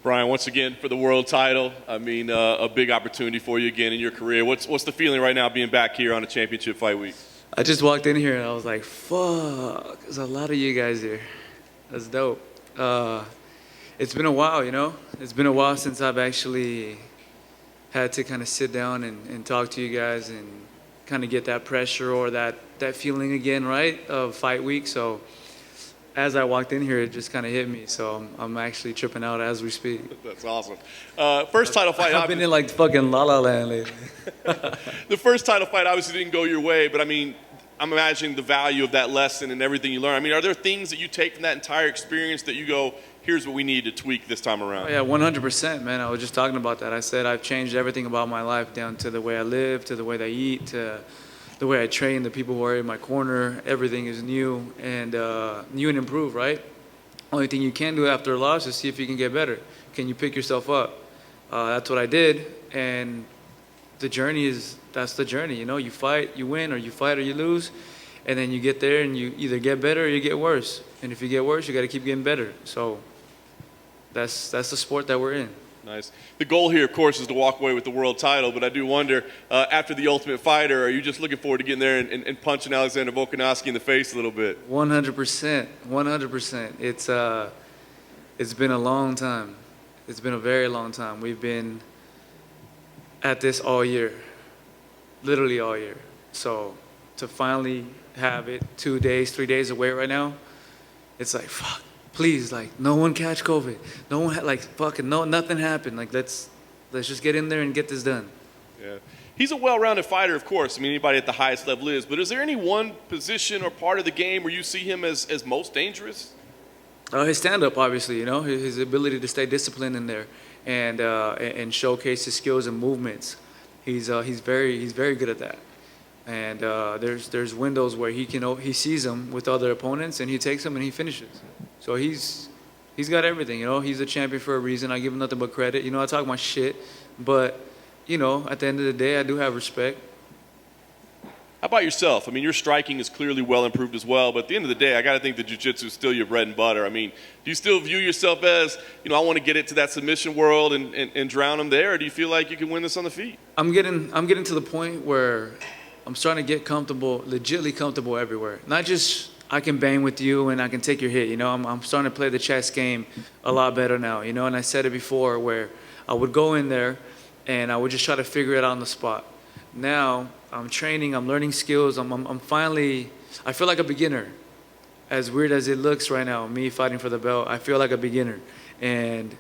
Brian, once again for the world title. I mean, a big opportunity for you again in your career. What's the feeling right now being back here on a championship fight week? I just walked in here and I was like, fuck, there's a lot of you guys here. That's dope. It's been a while, you know? It's been a while since I've actually had to kind of sit down and talk to you guys and kind of get that pressure or that feeling again, right, of fight week. So as I walked in here, it just kind of hit me. So I'm actually tripping out as we speak. That's awesome. First title fight. I've been in like fucking La La Land lately. The first title fight obviously didn't go your way, but I mean, I'm imagining the value of that lesson and everything you learn. I mean, are there things that you take from that entire experience that you go, here's what we need to tweak this time around? Oh, yeah, 100%, man. I was just talking about that. I said I've changed everything about my life, down to the way I live, to the way I eat, to the way I train, the people who are in my corner. Everything is new and improved, right? Only thing you can do after a loss is see if you can get better. Can you pick yourself up? That's what I did, and that's the journey, you know? You fight, you win, or you fight or you lose, and then you get there and you either get better or you get worse. And if you get worse, you got to keep getting better. So that's the sport that we're in. Nice. The goal here, of course, is to walk away with the world title, but I do wonder, after the Ultimate Fighter, are you just looking forward to getting there and punching Alexander Volkanovski in the face a little bit? 100%, 100%. It's been a long time. It's been a very long time. We've been at this all year, literally all year. So to finally have it 2 days, 3 days away right now, it's like, fuck. Please, like, no one catch COVID. No one, nothing happened. Like, let's just get in there and get this done. Yeah. He's a well-rounded fighter, of course. I mean, anybody at the highest level is. But is there any one position or part of the game where you see him as most dangerous? His stand-up, obviously, you know, his ability to stay disciplined in there and showcase his skills and movements. He's very good at that. And there's windows where he sees them with other opponents and he takes them and he finishes. So he's got everything, you know. He's a champion for a reason. I give him nothing but credit. You know, I talk my shit, but, you know, at the end of the day, I do have respect. How about yourself? I mean, your striking is clearly well improved as well, but at the end of the day, I got to think that jiu-jitsu is still your bread and butter. I mean, do you still view yourself as, you know, I want to get it to that submission world and drown them there, or do you feel like you can win this on the feet? I'm getting to the point where I'm starting to get comfortable, legitimately comfortable everywhere. Not just I can bang with you and I can take your hit, you know. I'm starting to play the chess game a lot better now, you know. And I said it before where I would go in there and I would just try to figure it out on the spot. Now I'm training, I'm learning skills. I'm finally, I feel like a beginner. As weird as it looks right now, me fighting for the belt, I feel like a beginner. And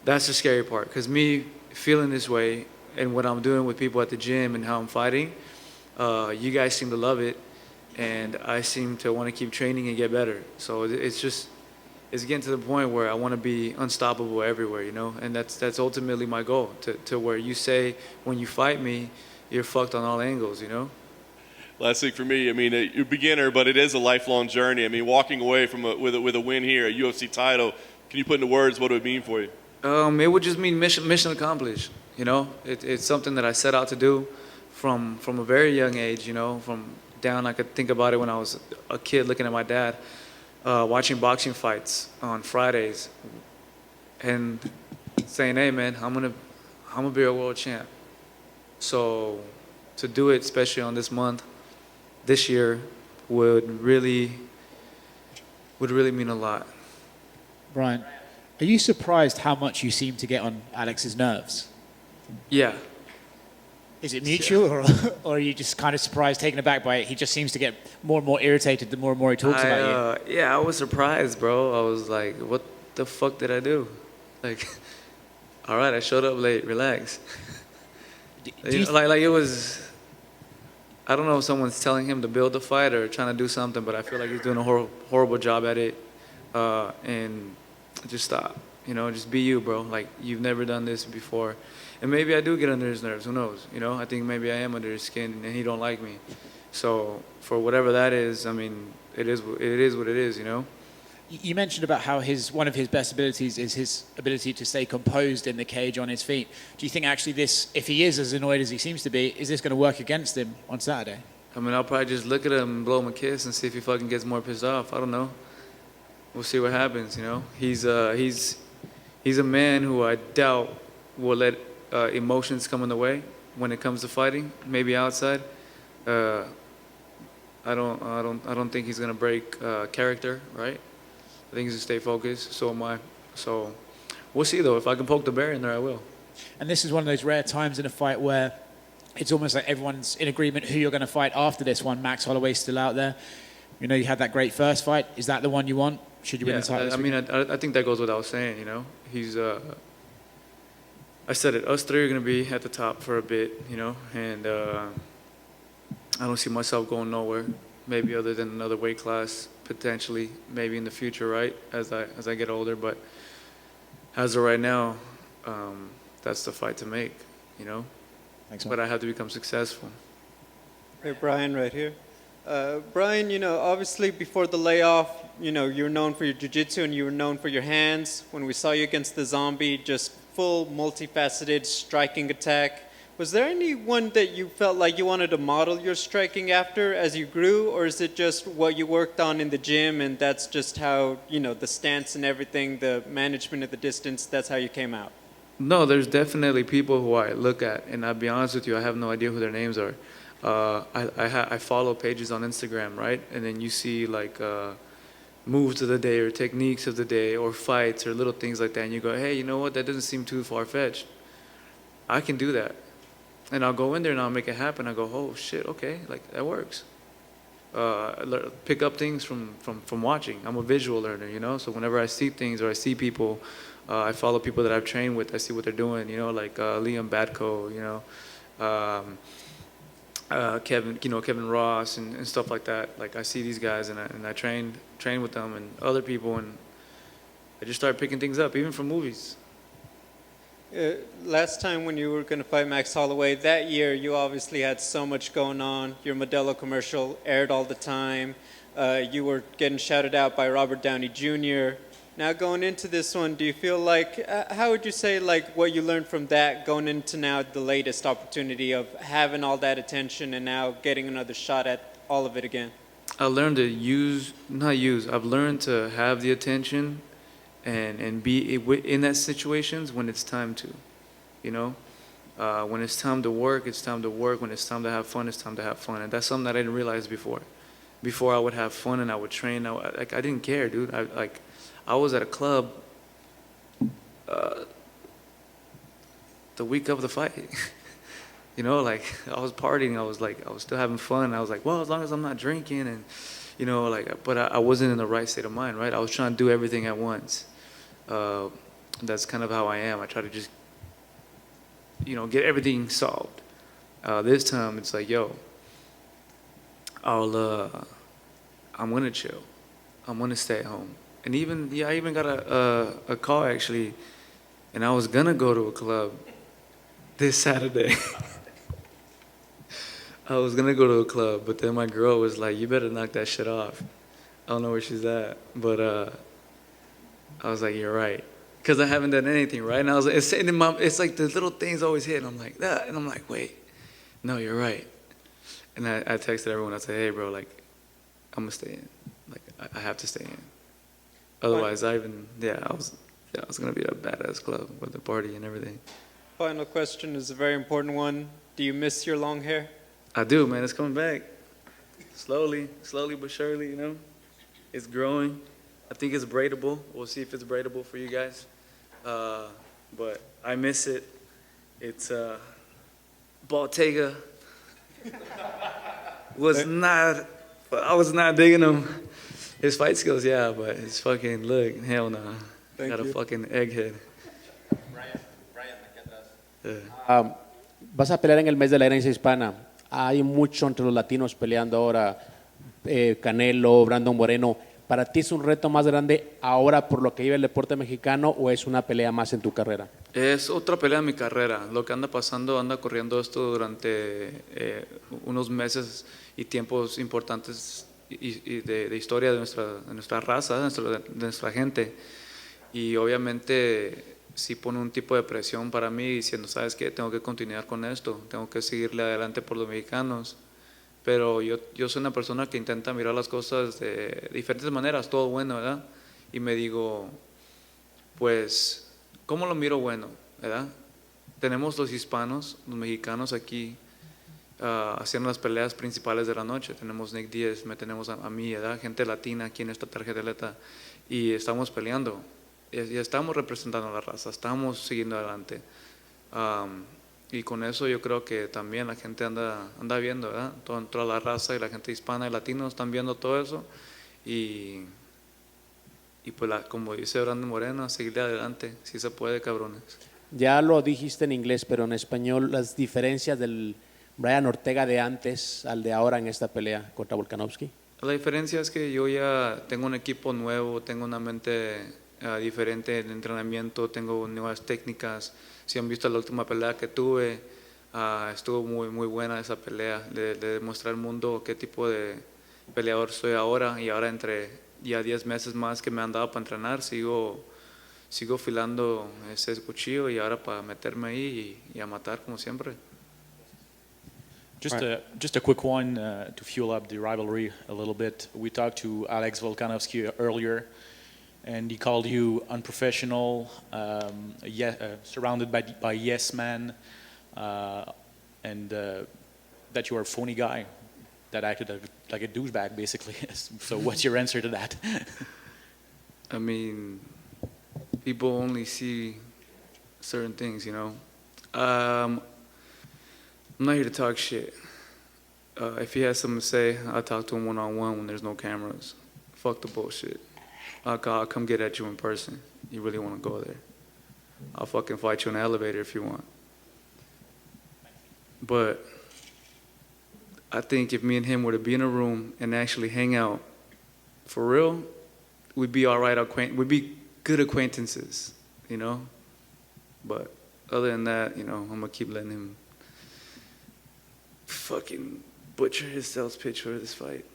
that's the scary part, because me feeling this way and what I'm doing with people at the gym and how I'm fighting, you guys seem to love it. And I seem to want to keep training and get better. So it's getting to the point where I want to be unstoppable everywhere, you know? And that's ultimately my goal, to where you say when you fight me, you're fucked on all angles, you know? Last thing for me, I mean, you're a beginner, but it is a lifelong journey. I mean, walking away from with a win here, a UFC title, can you put into words what it would mean for you? It would just mean mission accomplished, you know? It's something that I set out to do from a very young age, you know, from down. I could think about it when I was a kid looking at my dad watching boxing fights on Fridays and saying, hey man, I'm gonna be a world champ. So to do it, especially on this month, this year, would really mean a lot. Brian, are you surprised how much you seem to get on Alex's nerves? Yeah. Is it mutual, or are you just kind of surprised, taken aback by it? He just seems to get more and more irritated the more and more he talks about you. Yeah, I was surprised, bro. I was like, what the fuck did I do? Like, all right, I showed up late, relax. Like it was, I don't know if someone's telling him to build the fight or trying to do something, but I feel like he's doing a horrible job at it. And just stop, you know, just be you, bro. Like, you've never done this before. And maybe I do get under his nerves, who knows, you know? I think maybe I am under his skin and he don't like me. So for whatever that is, I mean, it is what it is, you know? You mentioned about how one of his best abilities is his ability to stay composed in the cage on his feet. Do you think actually this, if he is as annoyed as he seems to be, is this going to work against him on Saturday? I mean, I'll probably just look at him and blow him a kiss and see if he fucking gets more pissed off. I don't know. We'll see what happens, you know? He's he's a man who I doubt will let emotions come in the way when it comes to fighting. Maybe outside, I don't think he's gonna break character, right? I think he's gonna stay focused. So am I. So we'll see though. If I can poke the bear in there, I will. And this is one of those rare times in a fight where it's almost like everyone's in agreement who you're going to fight after this one. Max Holloway's still out there. You know, you had that great first fight. Is that the one you want? Should you win the title? I mean, I think that goes without saying. You know, he's. I said it. Us three are gonna be at the top for a bit. You know, and I don't see myself going nowhere. Maybe other than another weight class potentially. Maybe in the future, right? As I get older, but as of right now, that's the fight to make. You know. Thanks, But I have to become successful. Hey, Brian, right here. Brian, you know, obviously before the layoff, you know, you were known for your jiu-jitsu and you were known for your hands. When we saw you against the zombie, just full, multifaceted striking attack. Was there anyone that you felt like you wanted to model your striking after as you grew, or is it just what you worked on in the gym and that's just how, you know, the stance and everything, the management of the distance, that's how you came out? No, there's definitely people who I look at, and I'll be honest with you, I have no idea who their names are. I follow pages on Instagram, right? And then you see like moves of the day or techniques of the day or fights or little things like that, and you go, hey, you know what? That doesn't seem too far-fetched. I can do that. And I'll go in there and I'll make it happen. I go, oh, shit, okay, like that works. Pick up things from watching. I'm a visual learner, you know? So whenever I see things or I see people, I follow people that I've trained with. I see what they're doing, you know, like Liam Batko, you know, Kevin Ross and stuff like that. Like I see these guys and I train with them and other people, and I just start picking things up, even from movies. Last time when you were going to fight Max Holloway, that year you obviously had so much going on. Your Modelo commercial aired all the time. You were getting shouted out by Robert Downey Jr. Now going into this one, do you feel like, how would you say like what you learned from that going into now the latest opportunity of having all that attention and now getting another shot at all of it again? I learned to I've learned to have the attention and be in that situations when it's time to, you know? When it's time to work, it's time to work. When it's time to have fun, it's time to have fun. And that's something that I didn't realize before. Before I would have fun and I would train, I didn't care, dude. I was at a club the week of the fight. You know, like I was partying, I was still having fun. I was like, well, as long as I'm not drinking and, you know, like, but I wasn't in the right state of mind, right? I was trying to do everything at once. That's kind of how I am. I try to just, you know, get everything solved. This time it's like, yo, I'm gonna chill. I'm gonna stay at home. And I even got a call actually, and I was gonna go to a club this Saturday. I was gonna go to a club, but then my girl was like, you better knock that shit off. I don't know where she's at, but I was like, you're right. Because I haven't done anything, right? And I was like, it's like the little things always hit, and I'm like, that. And I'm like, wait, no, you're right. And I texted everyone, I said, hey, bro, like, I'm gonna stay in. Like, I have to stay in. Otherwise, I was gonna be at a badass club with the party and everything. Final question is a very important one. Do you miss your long hair? I do, man. It's coming back. Slowly but surely, you know. It's growing. I think it's braidable. We'll see if it's braidable for you guys. But I miss it. It's Bald-tega. I was not digging him. His fight skills, yeah, but his fucking look, hell no. Thank Got you. a fucking egghead. Brian, aquí atrás. Yeah. Vas a pelear en el mes de la herencia hispana. Hay mucho entre los latinos peleando ahora. Canelo, Brandon Moreno. ¿Para ti es un reto más grande ahora por lo que lleva el deporte mexicano o es una pelea más en tu carrera? Es otra pelea en mi carrera. Lo que anda pasando, anda corriendo esto durante unos meses y tiempos importantes y de historia de nuestra raza, de nuestra gente. Y obviamente sí pone un tipo de presión para mí diciendo, ¿sabes qué? Tengo que continuar con esto, tengo que seguirle adelante por los mexicanos. Pero yo soy una persona que intenta mirar las cosas de diferentes maneras, todo bueno, ¿verdad? Y me digo, pues ¿cómo lo miro bueno? ¿Verdad? Tenemos los hispanos, los mexicanos aquí haciendo las peleas principales de la noche. Tenemos Nick Díaz, me tenemos a mí, ¿verdad? Gente latina aquí en esta tarjeteta y estamos peleando. Y estamos representando a la raza, estamos siguiendo adelante. Y con eso yo creo que también la gente anda viendo, ¿verdad? Toda la raza y la gente hispana y latinos están viendo todo eso. Y pues como dice Brandon Moreno, a seguirle adelante, si se puede, cabrones. Ya lo dijiste en inglés, pero en español, las diferencias del Brian Ortega de antes al de ahora en esta pelea contra Volkanovski. La diferencia es que yo ya tengo un equipo nuevo, tengo una mente diferente en entrenamiento, tengo nuevas técnicas. Si han visto la última pelea que tuve, estuvo muy buena esa pelea, de demostrar al mundo qué tipo de peleador soy ahora. Y ahora entre ya 10 meses más que me han dado para entrenar, sigo afilando ese cuchillo y ahora para meterme ahí y a matar como siempre. Just a quick one to fuel up the rivalry a little bit. We talked to Alex Volkanovski earlier, and he called you unprofessional, surrounded by yes men, and that you are a phony guy that acted like a douchebag, basically. So what's your answer to that? I mean, people only see certain things, you know. I'm not here to talk shit. If he has something to say, I'll talk to him one-on-one when there's no cameras. Fuck the bullshit. I'll come get at you in person. You really want to go there? I'll fucking fight you in the elevator if you want. But I think if me and him were to be in a room and actually hang out, for real, we'd be all right. We'd be good acquaintances, you know. But other than that, you know, I'm gonna keep letting him fucking butcher his sales pitch for this fight.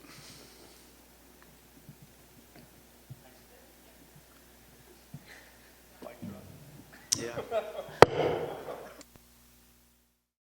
Yeah.